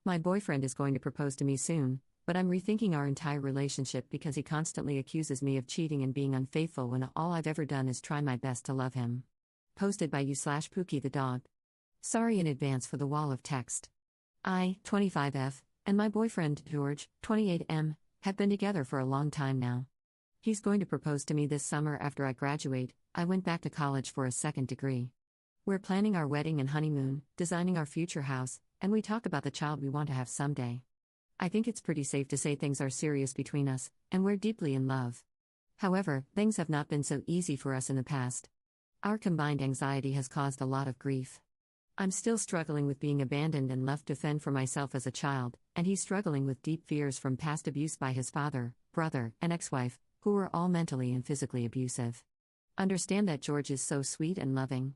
My boyfriend is going to propose to me soon, but I'm rethinking our entire relationship because he constantly accuses me of cheating and being unfaithful when all I've ever done is try my best to love him. Posted by you/Pookie the dog. Sorry in advance for the wall of text. I, 25F, and my boyfriend, George, 28M, have been together for a long time now. He's going to propose to me this summer after I graduate. I went back to college for a second degree. We're planning our wedding and honeymoon, designing our future house, and we talk about the child we want to have someday. I think it's pretty safe to say things are serious between us, and we're deeply in love. However, things have not been so easy for us in the past. Our combined anxiety has caused a lot of grief. I'm still struggling with being abandoned and left to fend for myself as a child, and he's struggling with deep fears from past abuse by his father, brother, and ex-wife, who were all mentally and physically abusive. Understand that George is so sweet and loving.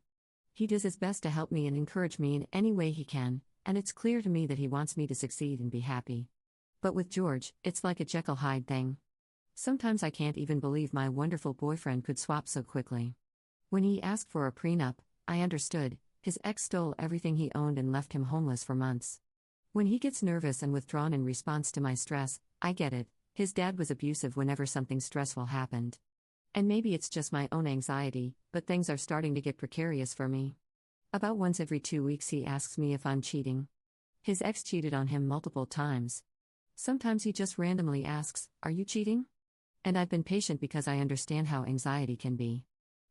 He does his best to help me and encourage me in any way he can, and it's clear to me that he wants me to succeed and be happy. But with George, it's like a Jekyll-Hyde thing. Sometimes I can't even believe my wonderful boyfriend could swap so quickly. When he asked for a prenup, I understood. His ex stole everything he owned and left him homeless for months. When he gets nervous and withdrawn in response to my stress, I get it. His dad was abusive whenever something stressful happened. And maybe it's just my own anxiety, but things are starting to get precarious for me. About once every 2 weeks he asks me if I'm cheating. His ex cheated on him multiple times. Sometimes he just randomly asks, "Are you cheating?" And I've been patient because I understand how anxiety can be.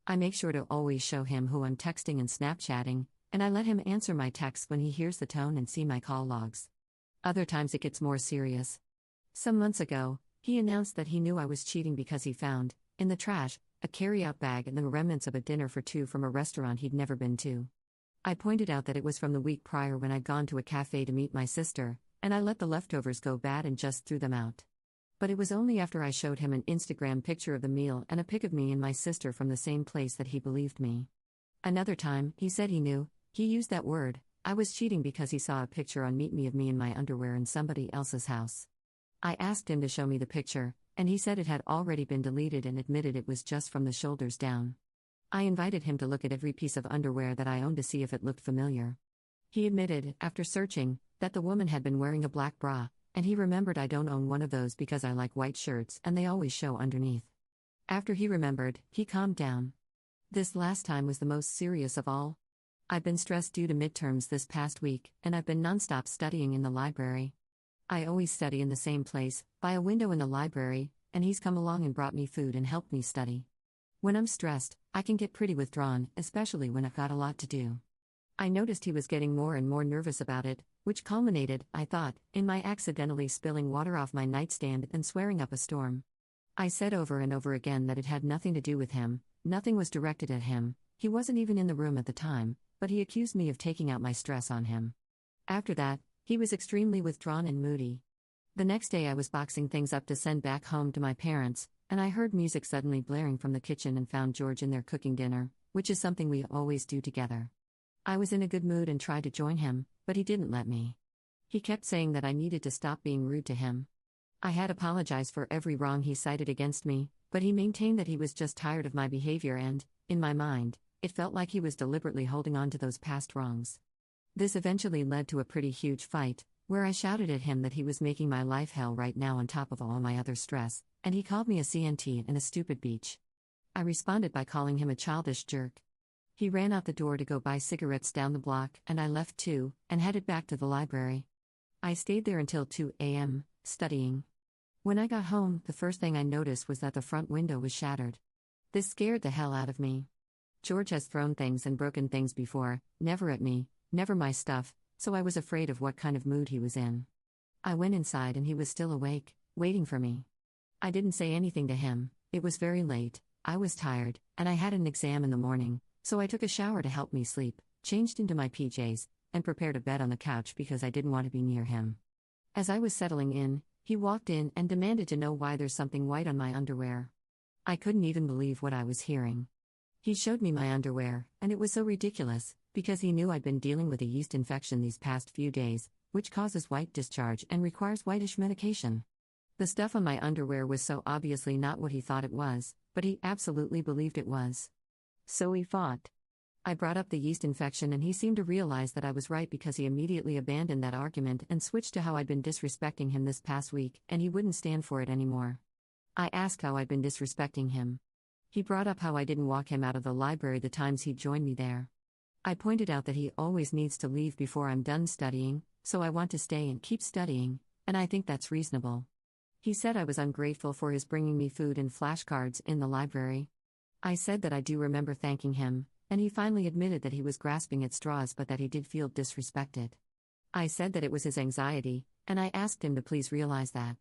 I make sure to always show him who I'm texting and Snapchatting, and I let him answer my texts when he hears the tone and see my call logs. Other times it gets more serious. Some months ago, he announced that he knew I was cheating because he found, in the trash, a carry-out bag and the remnants of a dinner for two from a restaurant he'd never been to. I pointed out that it was from the week prior when I'd gone to a cafe to meet my sister, and I let the leftovers go bad and just threw them out. But it was only after I showed him an Instagram picture of the meal and a pic of me and my sister from the same place that he believed me. Another time, he said he knew, he used that word, I was cheating because he saw a picture on Meet Me of me in my underwear in somebody else's house. I asked him to show me the picture, and he said it had already been deleted and admitted it was just from the shoulders down. I invited him to look at every piece of underwear that I owned to see if it looked familiar. He admitted, after searching, that the woman had been wearing a black bra, and he remembered I don't own one of those because I like white shirts and they always show underneath. After he remembered, he calmed down. This last time was the most serious of all. I've been stressed due to midterms this past week, and I've been nonstop studying in the library. I always study in the same place, by a window in the library, and he's come along and brought me food and helped me study. When I'm stressed, I can get pretty withdrawn, especially when I've got a lot to do. I noticed he was getting more and more nervous about it, which culminated, I thought, in my accidentally spilling water off my nightstand and swearing up a storm. I said over and over again that it had nothing to do with him, nothing was directed at him, he wasn't even in the room at the time, but he accused me of taking out my stress on him. After that, he was extremely withdrawn and moody. The next day I was boxing things up to send back home to my parents, and I heard music suddenly blaring from the kitchen and found George in there cooking dinner, which is something we always do together. I was in a good mood and tried to join him, but he didn't let me. He kept saying that I needed to stop being rude to him. I had apologized for every wrong he cited against me, but he maintained that he was just tired of my behavior and, in my mind, it felt like he was deliberately holding on to those past wrongs. This eventually led to a pretty huge fight, where I shouted at him that he was making my life hell right now on top of all my other stress, and he called me a CNT and a stupid bitch. I responded by calling him a childish jerk. He ran out the door to go buy cigarettes down the block, and I left too, and headed back to the library. I stayed there until 2 a.m., studying. When I got home, the first thing I noticed was that the front window was shattered. This scared the hell out of me. George has thrown things and broken things before, never at me, never my stuff, so I was afraid of what kind of mood he was in. I went inside and he was still awake, waiting for me. I didn't say anything to him, it was very late, I was tired, and I had an exam in the morning. So I took a shower to help me sleep, changed into my PJs, and prepared a bed on the couch because I didn't want to be near him. As I was settling in, he walked in and demanded to know why there's something white on my underwear. I couldn't even believe what I was hearing. He showed me my underwear, and it was so ridiculous, because he knew I'd been dealing with a yeast infection these past few days, which causes white discharge and requires whitish medication. The stuff on my underwear was so obviously not what he thought it was, but he absolutely believed it was. So we fought. I brought up the yeast infection and he seemed to realize that I was right because he immediately abandoned that argument and switched to how I'd been disrespecting him this past week, and he wouldn't stand for it anymore. I asked how I'd been disrespecting him. He brought up how I didn't walk him out of the library the times he'd joined me there. I pointed out that he always needs to leave before I'm done studying, so I want to stay and keep studying, and I think that's reasonable. He said I was ungrateful for his bringing me food and flashcards in the library. I said that I do remember thanking him, and he finally admitted that he was grasping at straws but that he did feel disrespected. I said that it was his anxiety, and I asked him to please realize that.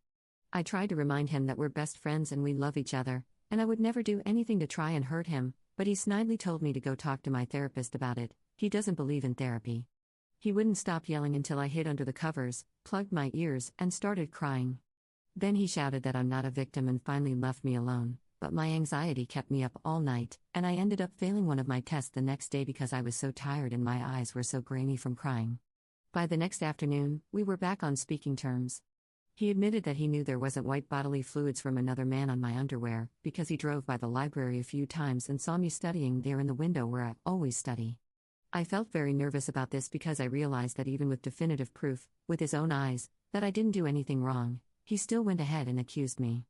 I tried to remind him that we're best friends and we love each other, and I would never do anything to try and hurt him, but he snidely told me to go talk to my therapist about it. He doesn't believe in therapy. He wouldn't stop yelling until I hid under the covers, plugged my ears, and started crying. Then he shouted that I'm not a victim and finally left me alone, but my anxiety kept me up all night, and I ended up failing one of my tests the next day because I was so tired and my eyes were so grainy from crying. By the next afternoon, we were back on speaking terms. He admitted that he knew there wasn't white bodily fluids from another man on my underwear, because he drove by the library a few times and saw me studying there in the window where I always study. I felt very nervous about this because I realized that even with definitive proof, with his own eyes, that I didn't do anything wrong, he still went ahead and accused me.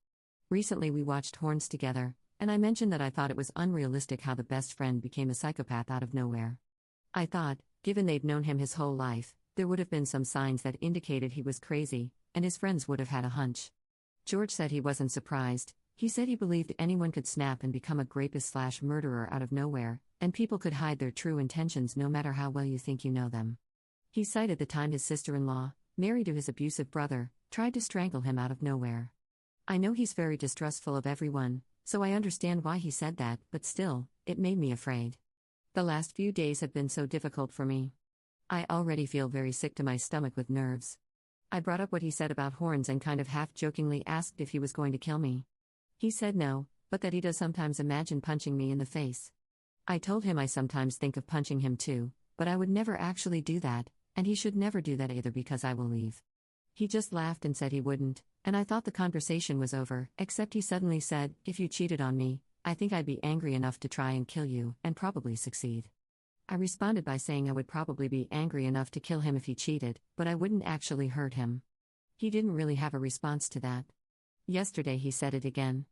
Recently we watched Horns together, and I mentioned that I thought it was unrealistic how the best friend became a psychopath out of nowhere. I thought, given they'd known him his whole life, there would have been some signs that indicated he was crazy, and his friends would have had a hunch. George said he wasn't surprised. He said he believed anyone could snap and become a rapist/murderer out of nowhere, and people could hide their true intentions no matter how well you think you know them. He cited the time his sister-in-law, married to his abusive brother, tried to strangle him out of nowhere. I know he's very distrustful of everyone, so I understand why he said that, but still, it made me afraid. The last few days have been so difficult for me. I already feel very sick to my stomach with nerves. I brought up what he said about Horns and kind of half-jokingly asked if he was going to kill me. He said no, but that he does sometimes imagine punching me in the face. I told him I sometimes think of punching him too, but I would never actually do that, and he should never do that either because I will leave. He just laughed and said he wouldn't, and I thought the conversation was over, except he suddenly said, "If you cheated on me, I think I'd be angry enough to try and kill you, and probably succeed." I responded by saying I would probably be angry enough to kill him if he cheated, but I wouldn't actually hurt him. He didn't really have a response to that. Yesterday he said it again.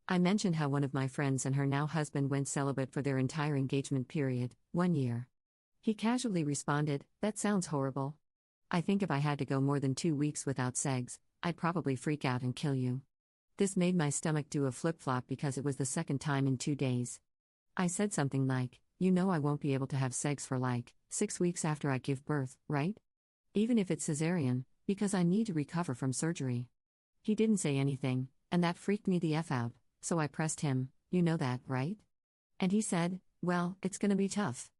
I mentioned how one of my friends and her now husband went celibate for their entire engagement period, 1 year. He casually responded, "That sounds horrible. I think if I had to go more than 2 weeks without sex, I'd probably freak out and kill you." This made my stomach do a flip-flop because it was the second time in 2 days. I said something like, "You know I won't be able to have sex for 6 weeks after I give birth, right? Even if it's cesarean, because I need to recover from surgery." He didn't say anything, and that freaked me the F out, so I pressed him, "You know that, right?" And he said, "Well, it's gonna be tough.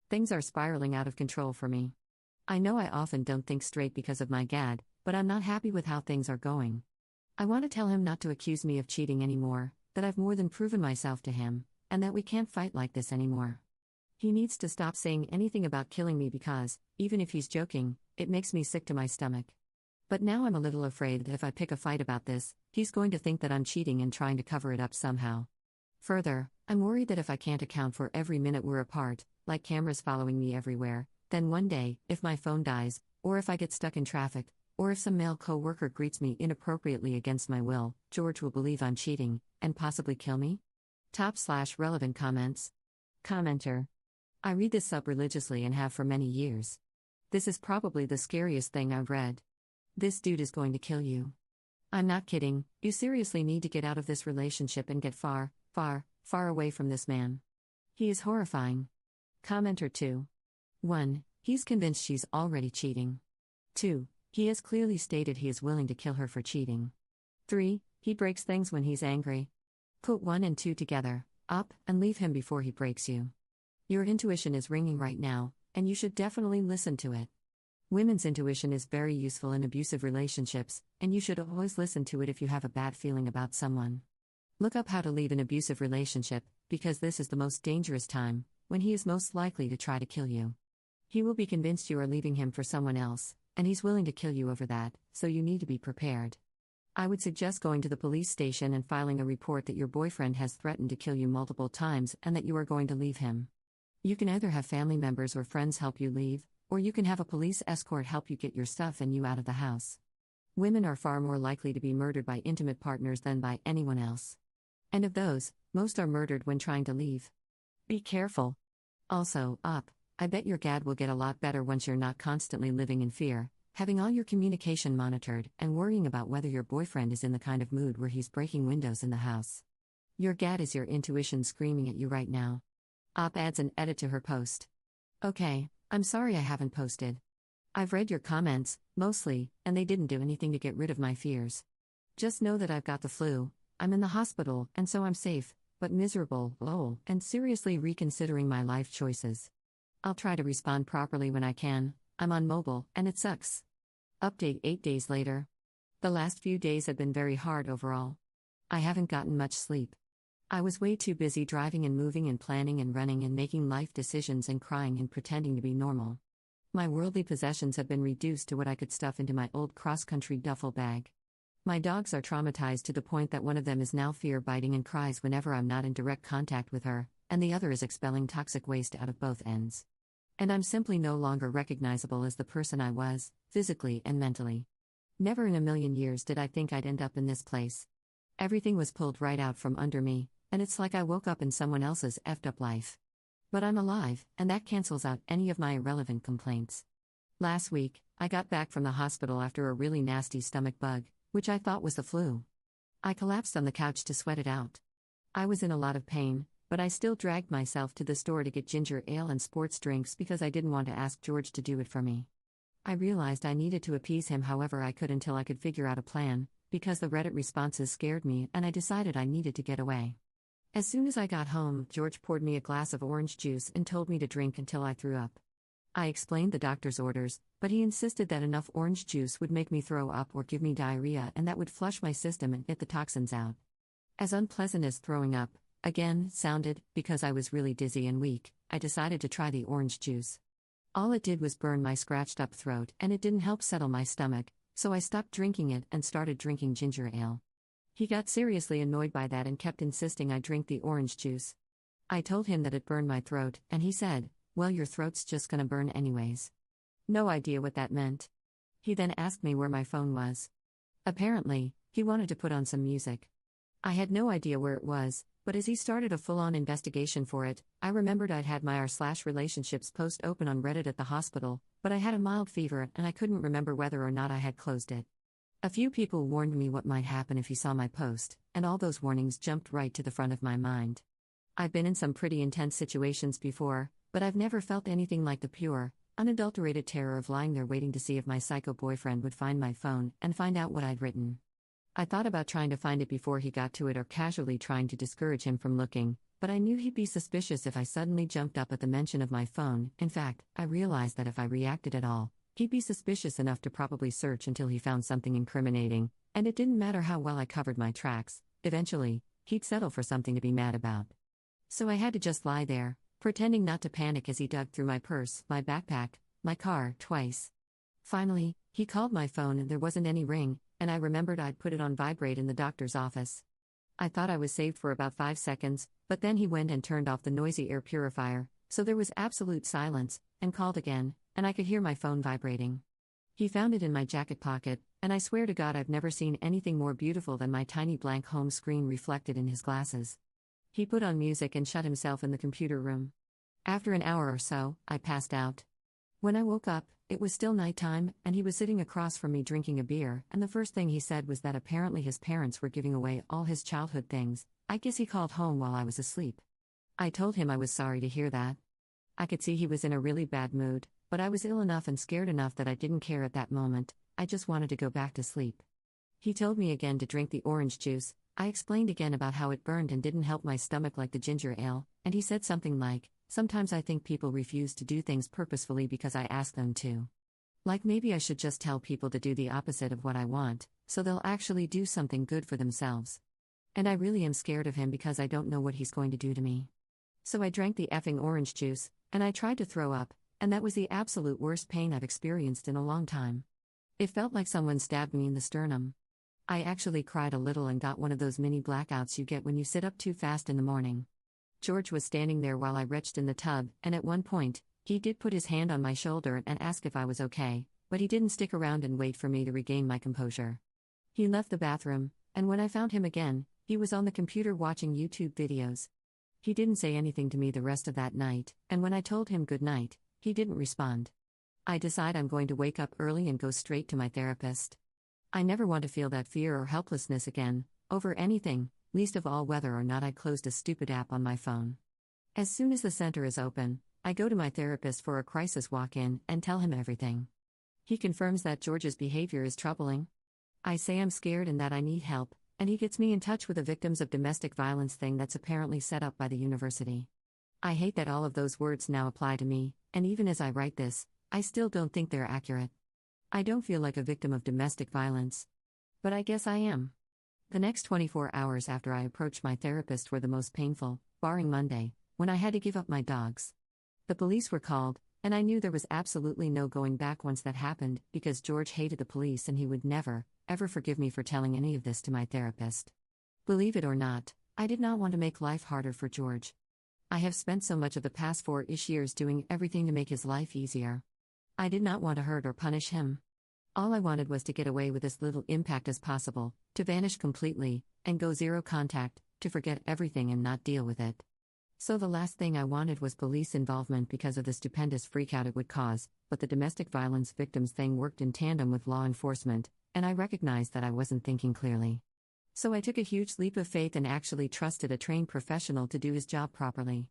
Things are spiraling out of control for me. I know I often don't think straight because of my GAD, but I'm not happy with how things are going. I want to tell him not to accuse me of cheating anymore, that I've more than proven myself to him, and that we can't fight like this anymore. He needs to stop saying anything about killing me because, even if he's joking, it makes me sick to my stomach. But now I'm a little afraid that if I pick a fight about this, he's going to think that I'm cheating and trying to cover it up somehow. Further, I'm worried that if I can't account for every minute we're apart, like cameras following me everywhere, then one day, if my phone dies, or if I get stuck in traffic, or if some male co-worker greets me inappropriately against my will, George will believe I'm cheating, and possibly kill me? /relevant comments. Commenter. I read this sub religiously and have for many years. This is probably the scariest thing I've read. This dude is going to kill you. I'm not kidding, you seriously need to get out of this relationship and get far, far, far away from this man. He is horrifying. Commenter 2. 1. He's convinced she's already cheating. 2. He has clearly stated he is willing to kill her for cheating. 3. He breaks things when he's angry. Put 1 and 2 together, up, and leave him before he breaks you. Your intuition is ringing right now, and you should definitely listen to it. Women's intuition is very useful in abusive relationships, and you should always listen to it if you have a bad feeling about someone. Look up how to leave an abusive relationship, because this is the most dangerous time, when he is most likely to try to kill you. He will be convinced you are leaving him for someone else, and he's willing to kill you over that, so you need to be prepared. I would suggest going to the police station and filing a report that your boyfriend has threatened to kill you multiple times and that you are going to leave him. You can either have family members or friends help you leave, or you can have a police escort help you get your stuff and you out of the house. Women are far more likely to be murdered by intimate partners than by anyone else. And of those, most are murdered when trying to leave. Be careful. Also, I bet your GAD will get a lot better once you're not constantly living in fear, having all your communication monitored, and worrying about whether your boyfriend is in the kind of mood where he's breaking windows in the house. Your GAD is your intuition screaming at you right now. Adds an edit to her post. Okay, I'm sorry I haven't posted. I've read your comments, mostly, and they didn't do anything to get rid of my fears. Just know that I've got the flu, I'm in the hospital, and so I'm safe, but miserable, lol, and seriously reconsidering my life choices. I'll try to respond properly when I can. I'm on mobile, and it sucks. Update 8 days later. The last few days have been very hard overall. I haven't gotten much sleep. I was way too busy driving and moving and planning and running and making life decisions and crying and pretending to be normal. My worldly possessions have been reduced to what I could stuff into my old cross-country duffel bag. My dogs are traumatized to the point that one of them is now fear-biting and cries whenever I'm not in direct contact with her, and the other is expelling toxic waste out of both ends. And I'm simply no longer recognizable as the person I was, physically and mentally. Never in a million years did I think I'd end up in this place. Everything was pulled right out from under me, and it's like I woke up in someone else's effed up life. But I'm alive, and that cancels out any of my irrelevant complaints. Last week, I got back from the hospital after a really nasty stomach bug, which I thought was the flu. I collapsed on the couch to sweat it out. I was in a lot of pain, but I still dragged myself to the store to get ginger ale and sports drinks because I didn't want to ask George to do it for me. I realized I needed to appease him however I could until I could figure out a plan, because the Reddit responses scared me and I decided I needed to get away. As soon as I got home, George poured me a glass of orange juice and told me to drink until I threw up. I explained the doctor's orders, but he insisted that enough orange juice would make me throw up or give me diarrhea and that would flush my system and get the toxins out. As unpleasant as throwing up, again, sounded, because I was really dizzy and weak, I decided to try the orange juice. All it did was burn my scratched-up throat and it didn't help settle my stomach, so I stopped drinking it and started drinking ginger ale. He got seriously annoyed by that and kept insisting I drink the orange juice. I told him that it burned my throat, and he said, "Well, your throat's just gonna burn anyways." No idea what that meant. He then asked me where my phone was. Apparently, he wanted to put on some music. I had no idea where it was, but as he started a full-on investigation for it, I remembered I'd had my r/relationships post open on Reddit at the hospital, but I had a mild fever and I couldn't remember whether or not I had closed it. A few people warned me what might happen if he saw my post, and all those warnings jumped right to the front of my mind. I've been in some pretty intense situations before, but I've never felt anything like the pure, unadulterated terror of lying there waiting to see if my psycho boyfriend would find my phone and find out what I'd written. I thought about trying to find it before he got to it or casually trying to discourage him from looking, but I knew he'd be suspicious if I suddenly jumped up at the mention of my phone. In fact, I realized that if I reacted at all, he'd be suspicious enough to probably search until he found something incriminating, and it didn't matter how well I covered my tracks, eventually, he'd settle for something to be mad about. So I had to just lie there, pretending not to panic as he dug through my purse, my backpack, my car, twice. Finally, he called my phone and there wasn't any ring, and I remembered I'd put it on vibrate in the doctor's office. I thought I was saved for about 5 seconds, but then he went and turned off the noisy air purifier, so there was absolute silence, and called again, and I could hear my phone vibrating. He found it in my jacket pocket, and I swear to God I've never seen anything more beautiful than my tiny blank home screen reflected in his glasses. He put on music and shut himself in the computer room. After an hour or so, I passed out. When I woke up, it was still nighttime, and he was sitting across from me drinking a beer, and the first thing he said was that apparently his parents were giving away all his childhood things. I guess he called home while I was asleep. I told him I was sorry to hear that. I could see he was in a really bad mood, but I was ill enough and scared enough that I didn't care at that moment. I just wanted to go back to sleep. He told me again to drink the orange juice. I explained again about how it burned and didn't help my stomach like the ginger ale, and he said something like, "Sometimes I think people refuse to do things purposefully because I ask them to. Like maybe I should just tell people to do the opposite of what I want, so they'll actually do something good for themselves. And I really am scared of him because I don't know what he's going to do to me." So I drank the effing orange juice, and I tried to throw up, and that was the absolute worst pain I've experienced in a long time. It felt like someone stabbed me in the sternum. I actually cried a little and got one of those mini blackouts you get when you sit up too fast in the morning. George was standing there while I retched in the tub, and at one point, he did put his hand on my shoulder and ask if I was okay, but he didn't stick around and wait for me to regain my composure. He left the bathroom, and when I found him again, he was on the computer watching YouTube videos. He didn't say anything to me the rest of that night, and when I told him good night, he didn't respond. I decide I'm going to wake up early and go straight to my therapist. I never want to feel that fear or helplessness again, over anything, least of all whether or not I closed a stupid app on my phone. As soon as the center is open, I go to my therapist for a crisis walk-in and tell him everything. He confirms that George's behavior is troubling. I say I'm scared and that I need help, and he gets me in touch with a victims of domestic violence thing that's apparently set up by the university. I hate that all of those words now apply to me, and even as I write this, I still don't think they're accurate. I don't feel like a victim of domestic violence. But I guess I am. The next 24 hours after I approached my therapist were the most painful, barring Monday, when I had to give up my dogs. The police were called, and I knew there was absolutely no going back once that happened, because George hated the police and he would never, ever forgive me for telling any of this to my therapist. Believe it or not, I did not want to make life harder for George. I have spent so much of the past 4-ish years doing everything to make his life easier. I did not want to hurt or punish him. All I wanted was to get away with as little impact as possible, to vanish completely, and go zero contact, to forget everything and not deal with it. So the last thing I wanted was police involvement because of the stupendous freakout it would cause, but the domestic violence victims thing worked in tandem with law enforcement, and I recognized that I wasn't thinking clearly. So I took a huge leap of faith and actually trusted a trained professional to do his job properly.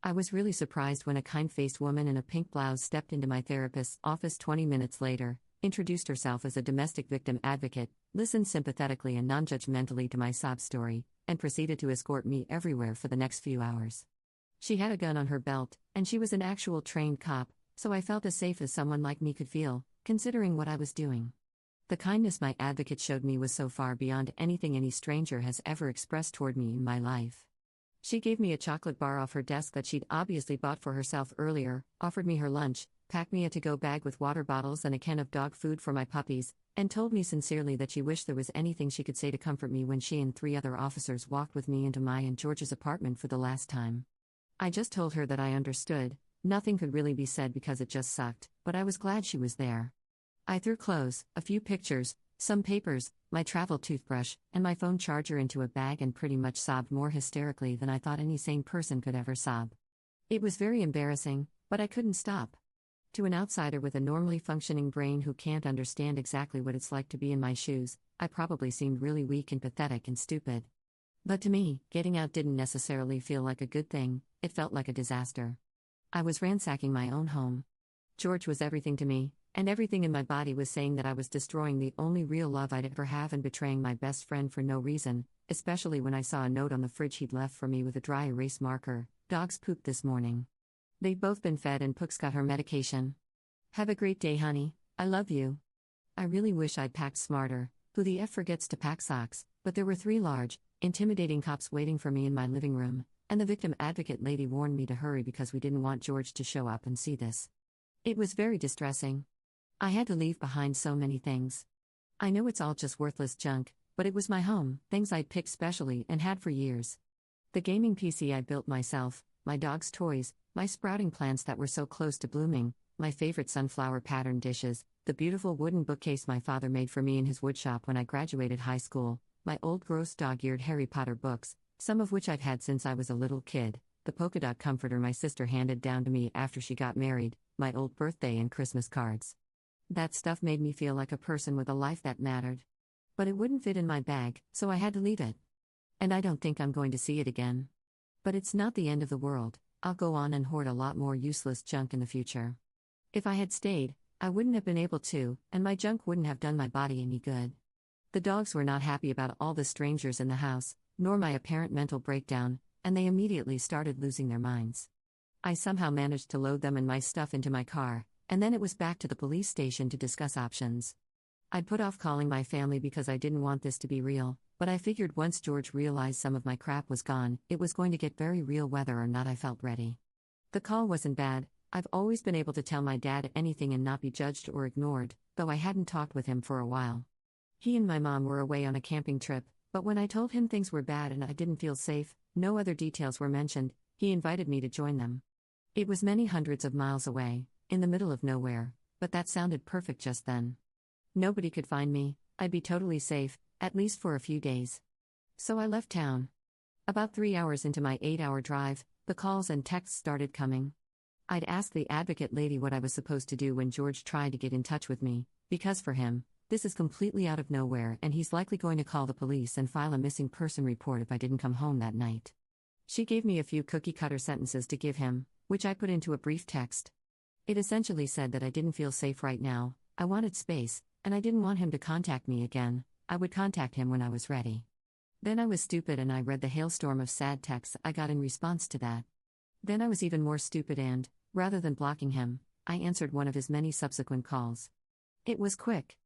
I was really surprised when a kind-faced woman in a pink blouse stepped into my therapist's office 20 minutes later, introduced herself as a domestic victim advocate, listened sympathetically and non-judgmentally to my sob story, and proceeded to escort me everywhere for the next few hours. She had a gun on her belt, and she was an actual trained cop, so I felt as safe as someone like me could feel, considering what I was doing. The kindness my advocate showed me was so far beyond anything any stranger has ever expressed toward me in my life. She gave me a chocolate bar off her desk that she'd obviously bought for herself earlier, offered me her lunch, packed me a to-go bag with water bottles and a can of dog food for my puppies, and told me sincerely that she wished there was anything she could say to comfort me when she and 3 other officers walked with me into my and George's apartment for the last time. I just told her that I understood. Nothing could really be said because it just sucked, but I was glad she was there. I threw clothes, a few pictures, some papers, my travel toothbrush, and my phone charger into a bag and pretty much sobbed more hysterically than I thought any sane person could ever sob. It was very embarrassing, but I couldn't stop. To an outsider with a normally functioning brain who can't understand exactly what it's like to be in my shoes, I probably seemed really weak and pathetic and stupid. But to me, getting out didn't necessarily feel like a good thing, it felt like a disaster. I was ransacking my own home. George was everything to me, and everything in my body was saying that I was destroying the only real love I'd ever have and betraying my best friend for no reason, especially when I saw a note on the fridge he'd left for me with a dry erase marker: "Dogs pooped this morning. They'd both been fed and Pook's got her medication. Have a great day, honey, I love you." I really wish I'd packed smarter. Who the F forgets to pack socks? But there were 3 large, intimidating cops waiting for me in my living room, and the victim advocate lady warned me to hurry because we didn't want George to show up and see this. It was very distressing. I had to leave behind so many things. I know it's all just worthless junk, but it was my home, things I'd picked specially and had for years. The gaming PC I built myself, my dog's toys, my sprouting plants that were so close to blooming, my favorite sunflower pattern dishes, the beautiful wooden bookcase my father made for me in his woodshop when I graduated high school, my old gross dog-eared Harry Potter books, some of which I've had since I was a little kid, the polka dot comforter my sister handed down to me after she got married, my old birthday and Christmas cards. That stuff made me feel like a person with a life that mattered. But it wouldn't fit in my bag, so I had to leave it. And I don't think I'm going to see it again. But it's not the end of the world. I'll go on and hoard a lot more useless junk in the future. If I had stayed, I wouldn't have been able to, and my junk wouldn't have done my body any good. The dogs were not happy about all the strangers in the house, nor my apparent mental breakdown, and they immediately started losing their minds. I somehow managed to load them and my stuff into my car, and then it was back to the police station to discuss options. I'd put off calling my family because I didn't want this to be real, but I figured once George realized some of my crap was gone, it was going to get very real whether or not I felt ready. The call wasn't bad. I've always been able to tell my dad anything and not be judged or ignored, though I hadn't talked with him for a while. He and my mom were away on a camping trip, but when I told him things were bad and I didn't feel safe, no other details were mentioned. He invited me to join them. It was many hundreds of miles away, in the middle of nowhere, but that sounded perfect just then. Nobody could find me, I'd be totally safe, at least for a few days. So I left town. About 3 hours into my 8-hour drive, the calls and texts started coming. I'd asked the advocate lady what I was supposed to do when George tried to get in touch with me, because for him, this is completely out of nowhere and he's likely going to call the police and file a missing person report if I didn't come home that night. She gave me a few cookie-cutter sentences to give him, which I put into a brief text. It essentially said that I didn't feel safe right now, I wanted space, and I didn't want him to contact me again. I would contact him when I was ready. Then I was stupid and I read the hailstorm of sad texts I got in response to that. Then I was even more stupid and, rather than blocking him, I answered one of his many subsequent calls. It was quick.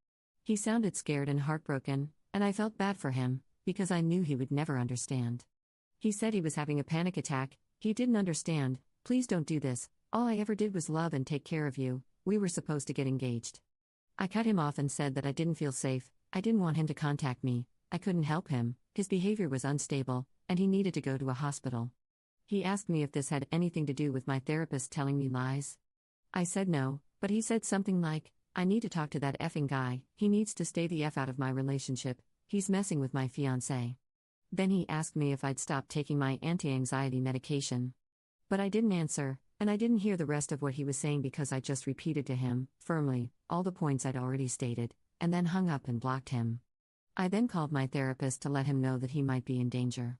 He sounded scared and heartbroken, and I felt bad for him, because I knew he would never understand. He said he was having a panic attack, he didn't understand, please don't do this, all I ever did was love and take care of you, we were supposed to get engaged. I cut him off and said that I didn't feel safe, I didn't want him to contact me, I couldn't help him, his behavior was unstable, and he needed to go to a hospital. He asked me if this had anything to do with my therapist telling me lies. I said no, but he said something like, I need to talk to that effing guy, he needs to stay the F out of my relationship, he's messing with my fiancé. Then he asked me if I'd stop taking my anti-anxiety medication. But I didn't answer, and I didn't hear the rest of what he was saying because I just repeated to him, firmly, all the points I'd already stated, and then hung up and blocked him. I then called my therapist to let him know that he might be in danger.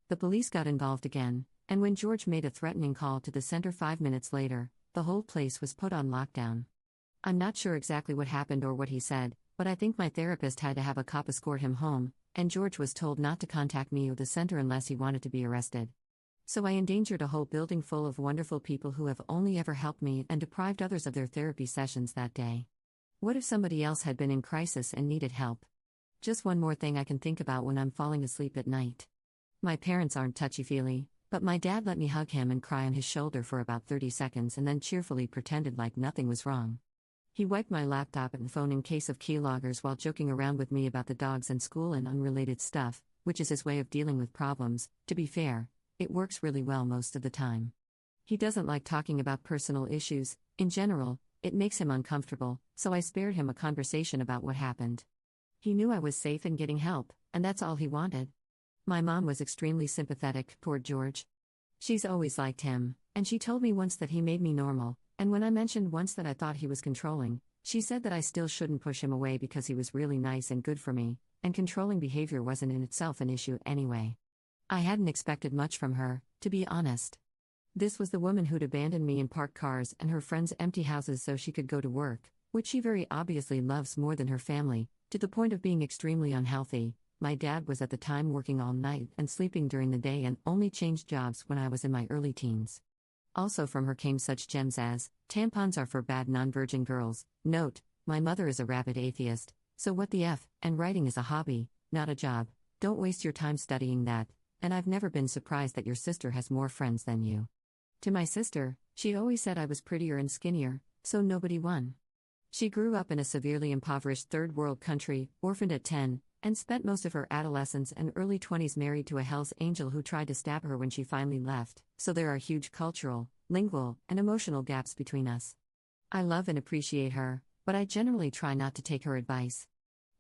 The police got involved again, and when George made a threatening call to the center 5 minutes later, the whole place was put on lockdown. I'm not sure exactly what happened or what he said, but I think my therapist had to have a cop escort him home, and George was told not to contact me or the center unless he wanted to be arrested. So I endangered a whole building full of wonderful people who have only ever helped me and deprived others of their therapy sessions that day. What if somebody else had been in crisis and needed help? Just one more thing I can think about when I'm falling asleep at night. My parents aren't touchy-feely, but my dad let me hug him and cry on his shoulder for about 30 seconds and then cheerfully pretended like nothing was wrong. He wiped my laptop and phone in case of keyloggers while joking around with me about the dogs and school and unrelated stuff, which is his way of dealing with problems. To be fair, it works really well most of the time. He doesn't like talking about personal issues, in general, it makes him uncomfortable, so I spared him a conversation about what happened. He knew I was safe and getting help, and that's all he wanted. My mom was extremely sympathetic toward George. She's always liked him, and she told me once that he made me normal, and when I mentioned once that I thought he was controlling, she said that I still shouldn't push him away because he was really nice and good for me, and controlling behavior wasn't in itself an issue anyway. I hadn't expected much from her, to be honest. This was the woman who'd abandoned me in parked cars and her friends' empty houses so she could go to work, which she very obviously loves more than her family, to the point of being extremely unhealthy. My dad was at the time working all night and sleeping during the day and only changed jobs when I was in my early teens. Also from her came such gems as, tampons are for bad non-virgin girls. Note, my mother is a rabid atheist, so what the F, and writing is a hobby, not a job, don't waste your time studying that, and I've never been surprised that your sister has more friends than you. To my sister, she always said I was prettier and skinnier, so nobody won. She grew up in a severely impoverished third world country, orphaned at 10, and spent most of her adolescence and early 20s married to a Hell's Angel who tried to stab her when she finally left, so there are huge cultural, lingual, and emotional gaps between us. I love and appreciate her, but I generally try not to take her advice.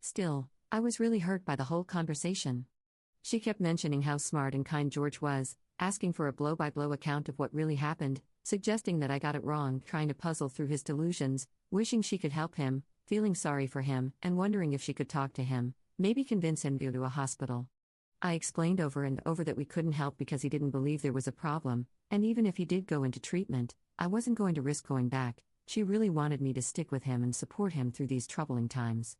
Still, I was really hurt by the whole conversation. She kept mentioning how smart and kind George was, asking for a blow-by-blow account of what really happened, suggesting that I got it wrong, trying to puzzle through his delusions, wishing she could help him, feeling sorry for him, and wondering if she could talk to him. Maybe convince him to go to a hospital. I explained over and over that we couldn't help because he didn't believe there was a problem, and even if he did go into treatment, I wasn't going to risk going back. She really wanted me to stick with him and support him through these troubling times.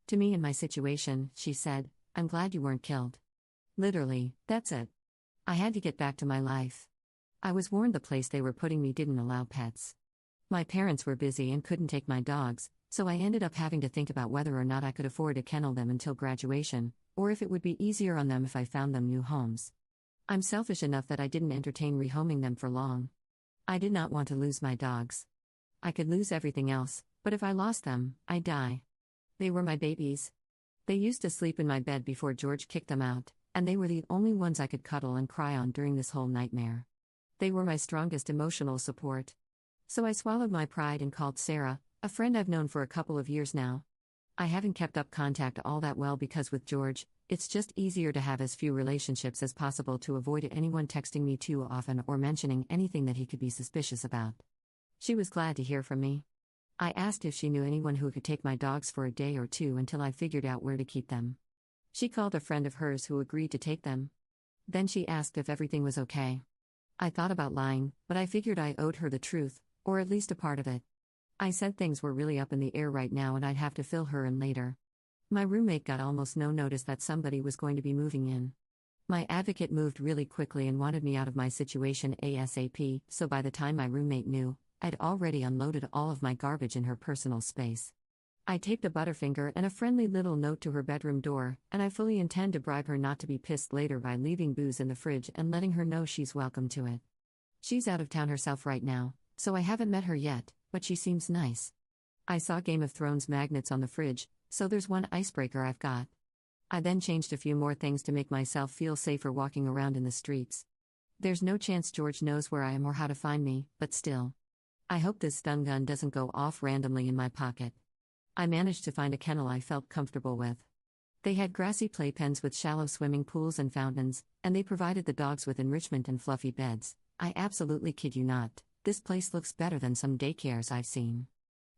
To me in my situation, she said, I'm glad you weren't killed. Literally, that's it. I had to get back to my life. I was warned the place they were putting me didn't allow pets. My parents were busy and couldn't take my dogs, so I ended up having to think about whether or not I could afford to kennel them until graduation, or if it would be easier on them if I found them new homes. I'm selfish enough that I didn't entertain rehoming them for long. I did not want to lose my dogs. I could lose everything else, but if I lost them, I'd die. They were my babies. They used to sleep in my bed before George kicked them out, and they were the only ones I could cuddle and cry on during this whole nightmare. They were my strongest emotional support. So I swallowed my pride and called Sarah, a friend I've known for a couple of years now. I haven't kept up contact all that well because with George, it's just easier to have as few relationships as possible to avoid anyone texting me too often or mentioning anything that he could be suspicious about. She was glad to hear from me. I asked if she knew anyone who could take my dogs for a day or two until I figured out where to keep them. She called a friend of hers who agreed to take them. Then she asked if everything was okay. I thought about lying, but I figured I owed her the truth, or at least a part of it. I said things were really up in the air right now and I'd have to fill her in later. My roommate got almost no notice that somebody was going to be moving in. My advocate moved really quickly and wanted me out of my situation ASAP, so by the time my roommate knew, I'd already unloaded all of my garbage in her personal space. I taped a Butterfinger and a friendly little note to her bedroom door, and I fully intend to bribe her not to be pissed later by leaving booze in the fridge and letting her know she's welcome to it. She's out of town herself right now, so I haven't met her yet, but she seems nice. I saw Game of Thrones magnets on the fridge, so there's one icebreaker I've got. I then changed a few more things to make myself feel safer walking around in the streets. There's no chance George knows where I am or how to find me, but still. I hope this stun gun doesn't go off randomly in my pocket. I managed to find a kennel I felt comfortable with. They had grassy playpens with shallow swimming pools and fountains, and they provided the dogs with enrichment and fluffy beds. I absolutely kid you not, this place looks better than some daycares I've seen.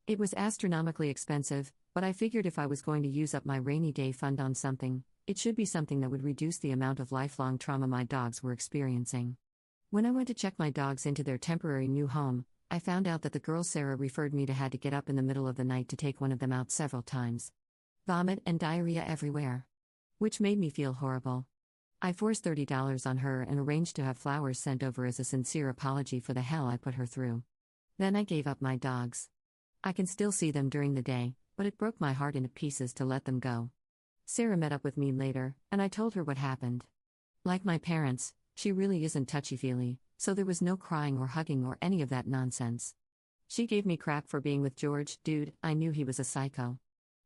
It was astronomically expensive, but I figured if I was going to use up my rainy day fund on something, it should be something that would reduce the amount of lifelong trauma my dogs were experiencing. When I went to check my dogs into their temporary new home, I found out that the girl Sarah referred me to had to get up in the middle of the night to take one of them out several times. Vomit and diarrhea everywhere. Which made me feel horrible. I forced $30 on her and arranged to have flowers sent over as a sincere apology for the hell I put her through. Then I gave up my dogs. I can still see them during the day, but it broke my heart into pieces to let them go. Sarah met up with me later, and I told her what happened. Like my parents, she really isn't touchy-feely, so there was no crying or hugging or any of that nonsense. She gave me crap for being with George. Dude, I knew he was a psycho.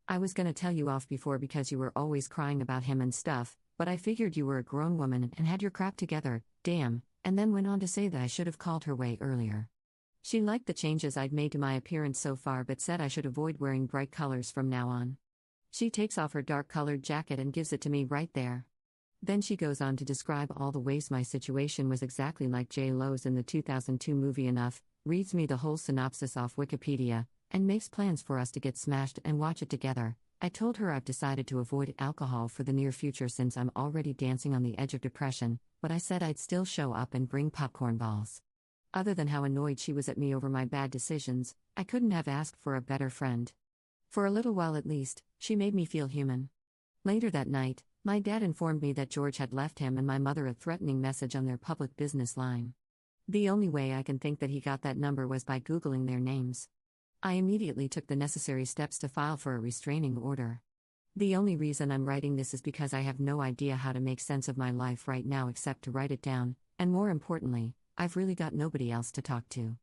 I was gonna tell you off before because you were always crying about him and stuff, but I figured you were a grown woman and had your crap together, damn, and then went on to say that I should have called her way earlier. She liked the changes I'd made to my appearance so far but said I should avoid wearing bright colors from now on. She takes off her dark-colored jacket and gives it to me right there. Then she goes on to describe all the ways my situation was exactly like J-Lo's in the 2002 movie Enough, reads me the whole synopsis off Wikipedia, and makes plans for us to get smashed and watch it together. I told her I've decided to avoid alcohol for the near future since I'm already dancing on the edge of depression, but I said I'd still show up and bring popcorn balls. Other than how annoyed she was at me over my bad decisions, I couldn't have asked for a better friend. For a little while at least, she made me feel human. Later that night, my dad informed me that George had left him and my mother a threatening message on their public business line. The only way I can think that he got that number was by Googling their names. I immediately took the necessary steps to file for a restraining order. The only reason I'm writing this is because I have no idea how to make sense of my life right now except to write it down, and more importantly, I've really got nobody else to talk to.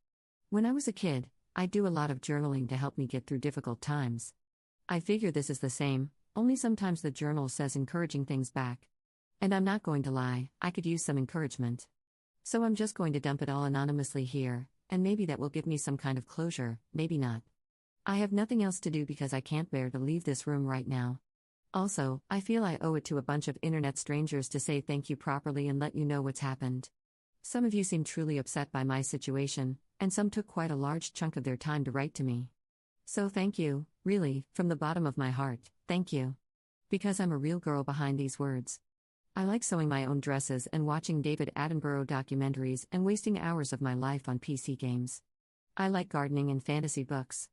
When I was a kid, I'd do a lot of journaling to help me get through difficult times. I figure this is the same, only sometimes the journal says encouraging things back. And I'm not going to lie, I could use some encouragement. So I'm just going to dump it all anonymously here, and maybe that will give me some kind of closure, maybe not. I have nothing else to do because I can't bear to leave this room right now. Also, I feel I owe it to a bunch of internet strangers to say thank you properly and let you know what's happened. Some of you seem truly upset by my situation, and some took quite a large chunk of their time to write to me. So thank you, really, from the bottom of my heart, thank you. Because I'm a real girl behind these words. I like sewing my own dresses and watching David Attenborough documentaries and wasting hours of my life on PC games. I like gardening and fantasy books.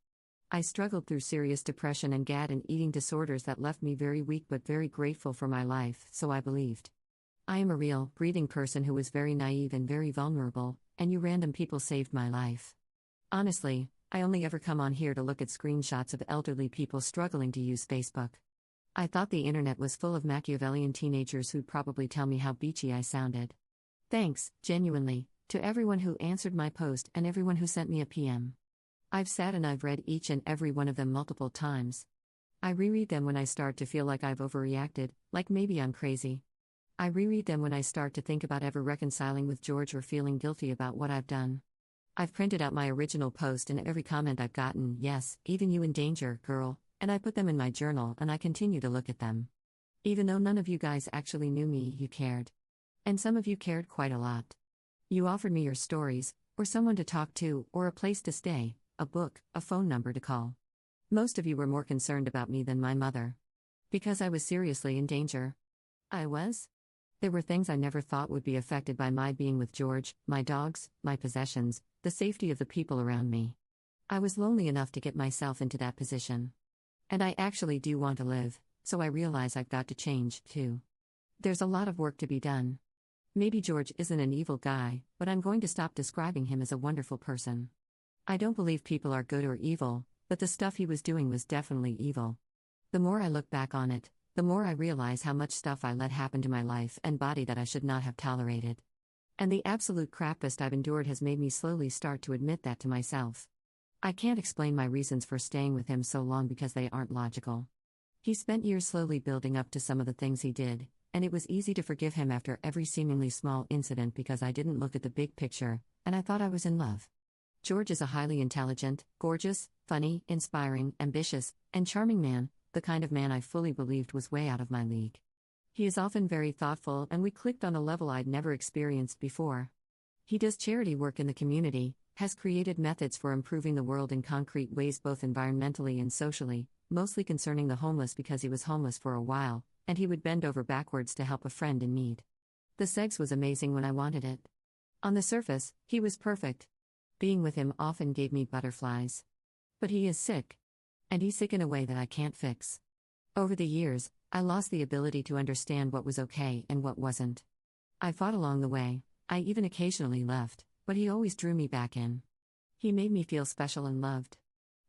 I struggled through serious depression and GAD and eating disorders that left me very weak but very grateful for my life, so I believed. I am a real, breathing person who was very naive and very vulnerable, and you random people saved my life. Honestly, I only ever come on here to look at screenshots of elderly people struggling to use Facebook. I thought the internet was full of Machiavellian teenagers who'd probably tell me how beachy I sounded. Thanks, genuinely, to everyone who answered my post and everyone who sent me a PM. I've sat and I've read each and every one of them multiple times. I reread them when I start to feel like I've overreacted, like maybe I'm crazy. I reread them when I start to think about ever reconciling with George or feeling guilty about what I've done. I've printed out my original post and every comment I've gotten, yes, even you in danger, girl, and I put them in my journal and I continue to look at them. Even though none of you guys actually knew me, you cared. And some of you cared quite a lot. You offered me your stories, or someone to talk to, or a place to stay, a book, a phone number to call. Most of you were more concerned about me than my mother. Because I was seriously in danger. I was? There were things I never thought would be affected by my being with George, my dogs, my possessions, the safety of the people around me. I was lonely enough to get myself into that position. And I actually do want to live, so I realize I've got to change, too. There's a lot of work to be done. Maybe George isn't an evil guy, but I'm going to stop describing him as a wonderful person. I don't believe people are good or evil, but the stuff he was doing was definitely evil. The more I look back on it, the more I realize how much stuff I let happen to my life and body that I should not have tolerated. And the absolute crapest I've endured has made me slowly start to admit that to myself. I can't explain my reasons for staying with him so long because they aren't logical. He spent years slowly building up to some of the things he did, and it was easy to forgive him after every seemingly small incident because I didn't look at the big picture, and I thought I was in love. George is a highly intelligent, gorgeous, funny, inspiring, ambitious, and charming man, the kind of man I fully believed was way out of my league. He is often very thoughtful, and we clicked on a level I'd never experienced before. He does charity work in the community, has created methods for improving the world in concrete ways both environmentally and socially, mostly concerning the homeless because he was homeless for a while, and he would bend over backwards to help a friend in need. The sex was amazing when I wanted it. On the surface, he was perfect. Being with him often gave me butterflies. But he is sick. And he's sick in a way that I can't fix. Over the years, I lost the ability to understand what was okay and what wasn't. I fought along the way, I even occasionally left, but he always drew me back in. He made me feel special and loved.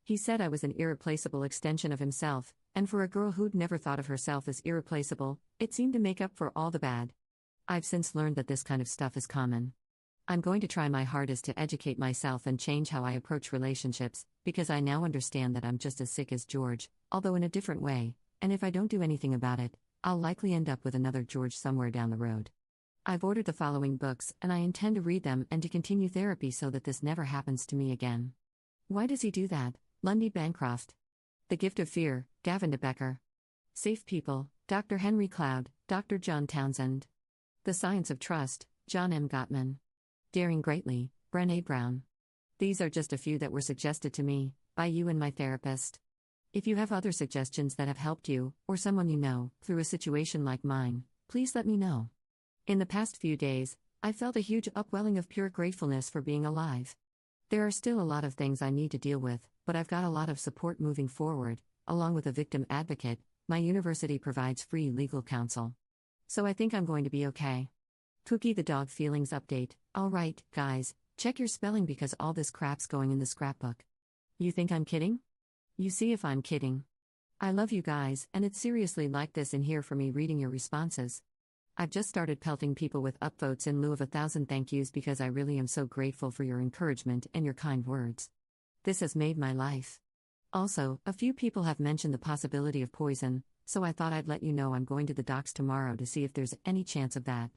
He said I was an irreplaceable extension of himself, and for a girl who'd never thought of herself as irreplaceable, it seemed to make up for all the bad. I've since learned that this kind of stuff is common. I'm going to try my hardest to educate myself and change how I approach relationships, because I now understand that I'm just as sick as George, although in a different way, and if I don't do anything about it, I'll likely end up with another George somewhere down the road. I've ordered the following books, and I intend to read them and to continue therapy so that this never happens to me again. Why does he do that? Lundy Bancroft. The Gift of Fear, Gavin de Becker. Safe People, Dr. Henry Cloud, Dr. John Townsend. The Science of Trust, John M. Gottman. Daring Greatly, Brené Brown. These are just a few that were suggested to me, by you and my therapist. If you have other suggestions that have helped you, or someone you know, through a situation like mine, please let me know. In the past few days, I felt a huge upwelling of pure gratefulness for being alive. There are still a lot of things I need to deal with, but I've got a lot of support moving forward, along with a victim advocate. My university provides free legal counsel. So I think I'm going to be okay. Cookie the Dog Feelings Update. Alright, guys, check your spelling because all this crap's going in the scrapbook. You think I'm kidding? You see if I'm kidding. I love you guys, and it's seriously like this in here for me reading your responses. I've just started pelting people with upvotes in lieu of 1,000 thank yous because I really am so grateful for your encouragement and your kind words. This has made my life. Also, a few people have mentioned the possibility of poison, so I thought I'd let you know I'm going to the docs tomorrow to see if there's any chance of that.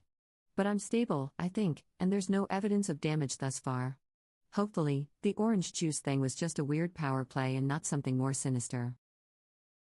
But I'm stable, I think, and there's no evidence of damage thus far. Hopefully, the orange juice thing was just a weird power play and not something more sinister.